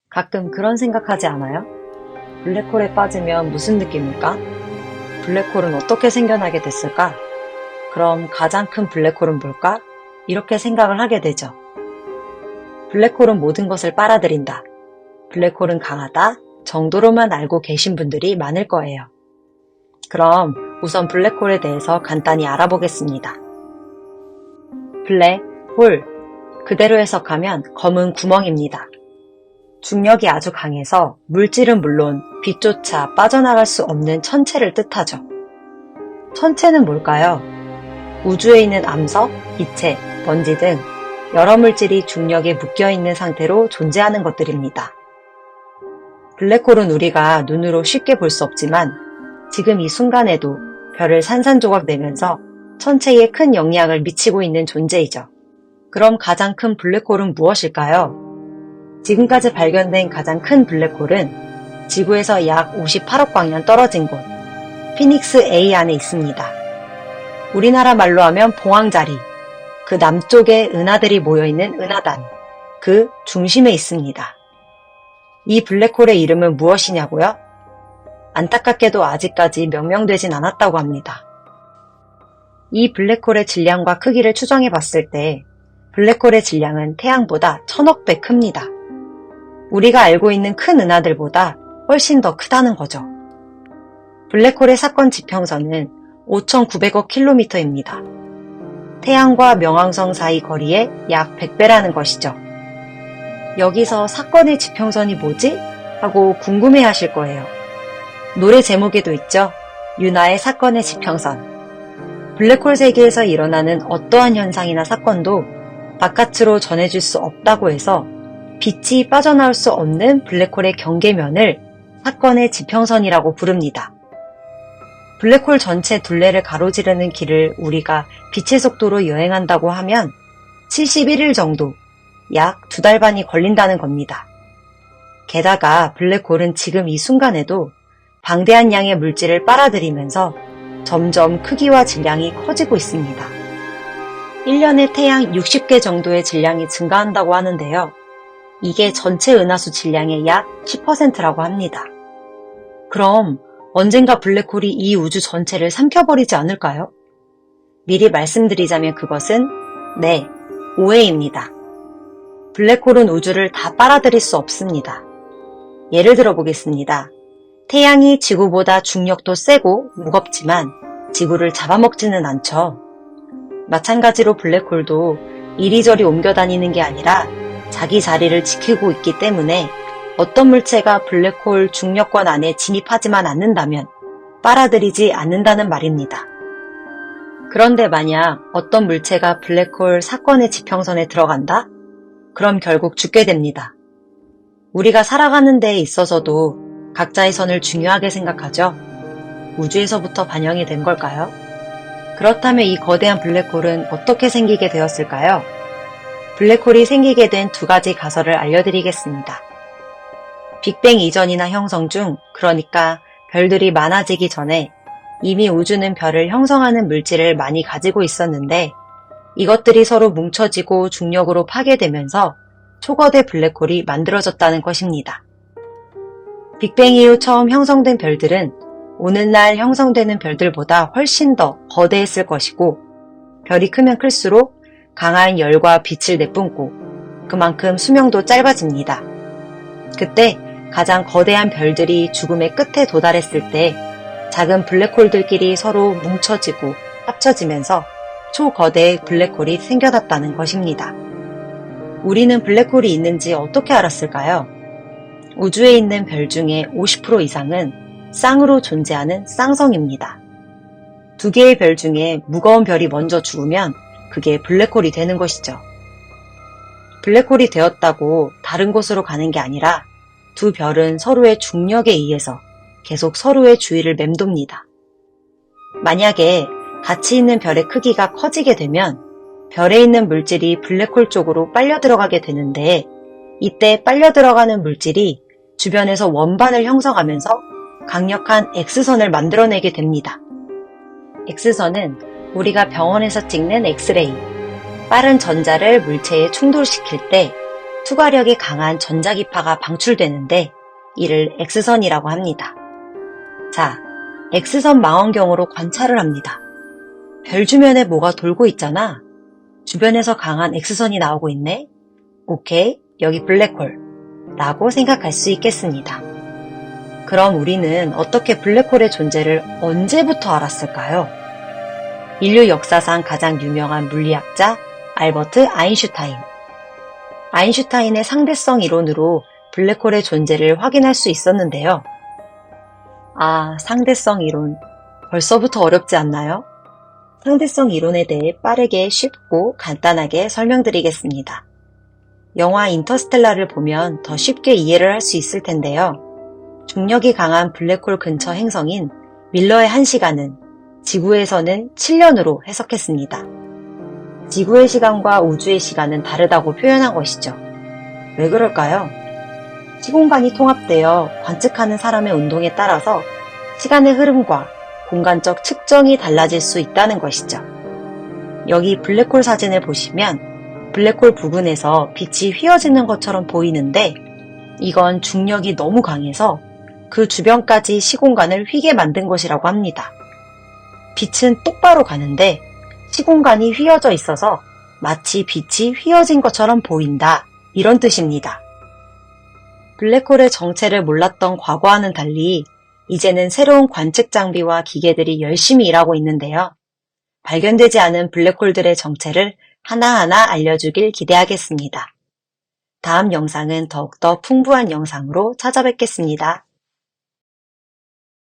가끔 그런 생각하지 않아요? 블랙홀에 빠지면 무슨 느낌일까? 블랙홀은 어떻게 생겨나게 됐을까? 그럼 가장 큰 블랙홀은 뭘까? 이렇게 생각을 하게 되죠. 블랙홀은 모든 것을 빨아들인다. 블랙홀은 강하다 정도로만 알고 계신 분들이 많을 거예요. 그럼 우선 블랙홀에 대해서 간단히 알아보겠습니다. 블랙홀, 그대로 해석하면 검은 구멍입니다. 중력이 아주 강해서 물질은 물론 빛조차 빠져나갈 수 없는 천체를 뜻하죠. 천체는 뭘까요? 우주에 있는 암석, 기체, 먼지 등 여러 물질이 중력에 묶여있는 상태로 존재하는 것들입니다. 블랙홀은 우리가 눈으로 쉽게 볼 수 없지만 지금 이 순간에도 별을 산산조각 내면서 천체에 큰 영향을 미치고 있는 존재이죠. 그럼 가장 큰 블랙홀은 무엇일까요? 지금까지 발견된 가장 큰 블랙홀은 지구에서 약 58억 광년 떨어진 곳 피닉스 A 안에 있습니다. 우리나라 말로 하면 봉황자리, 그 남쪽에 은하들이 모여있는 은하단, 그 중심에 있습니다. 이 블랙홀의 이름은 무엇이냐고요? 안타깝게도 아직까지 명명되진 않았다고 합니다. 이 블랙홀의 질량과 크기를 추정해 봤을 때 블랙홀의 질량은 태양보다 1000억 배 큽니다. 우리가 알고 있는 큰 은하들보다 훨씬 더 크다는 거죠. 블랙홀의 사건 지평선은 5,900억 킬로미터입니다. 태양과 명왕성 사이 거리의 약 100배라는 것이죠. 여기서 사건의 지평선이 뭐지? 하고 궁금해 하실 거예요. 노래 제목에도 있죠. 유나의 사건의 지평선. 블랙홀 세계에서 일어나는 어떠한 현상이나 사건도 바깥으로 전해줄 수 없다고 해서 빛이 빠져나올 수 없는 블랙홀의 경계면을 사건의 지평선이라고 부릅니다. 블랙홀 전체 둘레를 가로지르는 길을 우리가 빛의 속도로 여행한다고 하면 71일 정도, 약 2달 반이 걸린다는 겁니다. 게다가 블랙홀은 지금 이 순간에도 방대한 양의 물질을 빨아들이면서 점점 크기와 질량이 커지고 있습니다. 1년에 태양 60개 정도의 질량이 증가한다고 하는데요. 이게 전체 은하수 질량의 약 10%라고 합니다. 그럼 언젠가 블랙홀이 이 우주 전체를 삼켜버리지 않을까요? 미리 말씀드리자면 그것은 네, 오해입니다. 블랙홀은 우주를 다 빨아들일 수 없습니다. 예를 들어 보겠습니다. 태양이 지구보다 중력도 세고 무겁지만 지구를 잡아먹지는 않죠. 마찬가지로 블랙홀도 이리저리 옮겨 다니는 게 아니라 자기 자리를 지키고 있기 때문에 어떤 물체가 블랙홀 중력권 안에 진입하지만 않는다면 빨아들이지 않는다는 말입니다. 그런데 만약 어떤 물체가 블랙홀 사건의 지평선에 들어간다? 그럼 결국 죽게 됩니다. 우리가 살아가는 데에 있어서도 각자의 선을 중요하게 생각하죠. 우주에서부터 반영이 된 걸까요? 그렇다면 이 거대한 블랙홀은 어떻게 생기게 되었을까요? 블랙홀이 생기게 된 2가지 가설을 알려드리겠습니다. 빅뱅 이전이나 형성 중, 그러니까 별들이 많아지기 전에 이미 우주는 별을 형성하는 물질을 많이 가지고 있었는데 이것들이 서로 뭉쳐지고 중력으로 파괴되면서 초거대 블랙홀이 만들어졌다는 것입니다. 빅뱅 이후 처음 형성된 별들은 오늘날 형성되는 별들보다 훨씬 더 거대했을 것이고 별이 크면 클수록 강한 열과 빛을 내뿜고 그만큼 수명도 짧아집니다. 그때 가장 거대한 별들이 죽음의 끝에 도달했을 때 작은 블랙홀들끼리 서로 뭉쳐지고 합쳐지면서 초거대의 블랙홀이 생겨났다는 것입니다. 우리는 블랙홀이 있는지 어떻게 알았을까요? 우주에 있는 별 중에 50% 이상은 쌍으로 존재하는 쌍성입니다. 2개의 별 중에 무거운 별이 먼저 죽으면 그게 블랙홀이 되는 것이죠. 블랙홀이 되었다고 다른 곳으로 가는 게 아니라 2 별은 서로의 중력에 의해서 계속 서로의 주위를 맴돕니다. 만약에 같이 있는 별의 크기가 커지게 되면 별에 있는 물질이 블랙홀 쪽으로 빨려 들어가게 되는데 이때 빨려 들어가는 물질이 주변에서 원반을 형성하면서 강력한 X선을 만들어내게 됩니다. X선은 우리가 병원에서 찍는 엑스레이, 빠른 전자를 물체에 충돌시킬 때 투과력이 강한 전자기파가 방출되는데 이를 X선이라고 합니다. 자, X선 망원경으로 관찰을 합니다. 별 주변에 뭐가 돌고 있잖아. 주변에서 강한 X선이 나오고 있네. 오케이, 여기 블랙홀 라고 생각할 수 있겠습니다. 그럼 우리는 어떻게 블랙홀의 존재를 언제부터 알았을까요? 인류 역사상 가장 유명한 물리학자 알버트 아인슈타인. 아인슈타인의 상대성 이론으로 블랙홀의 존재를 확인할 수 있었는데요. 아, 상대성 이론. 벌써부터 어렵지 않나요? 상대성 이론에 대해 빠르게 쉽고 간단하게 설명드리겠습니다. 영화 인터스텔라를 보면 더 쉽게 이해를 할 수 있을 텐데요. 중력이 강한 블랙홀 근처 행성인 밀러의 1시간은 지구에서는 7년으로 해석했습니다. 지구의 시간과 우주의 시간은 다르다고 표현한 것이죠. 왜 그럴까요? 시공간이 통합되어 관측하는 사람의 운동에 따라서 시간의 흐름과 공간적 측정이 달라질 수 있다는 것이죠. 여기 블랙홀 사진을 보시면 블랙홀 부근에서 빛이 휘어지는 것처럼 보이는데 이건 중력이 너무 강해서 그 주변까지 시공간을 휘게 만든 것이라고 합니다. 빛은 똑바로 가는데 시공간이 휘어져 있어서 마치 빛이 휘어진 것처럼 보인다, 이런 뜻입니다. 블랙홀의 정체를 몰랐던 과거와는 달리 이제는 새로운 관측 장비와 기계들이 열심히 일하고 있는데요. 발견되지 않은 블랙홀들의 정체를 하나하나 알려주길 기대하겠습니다. 다음 영상은 더욱더 풍부한 영상으로 찾아뵙겠습니다.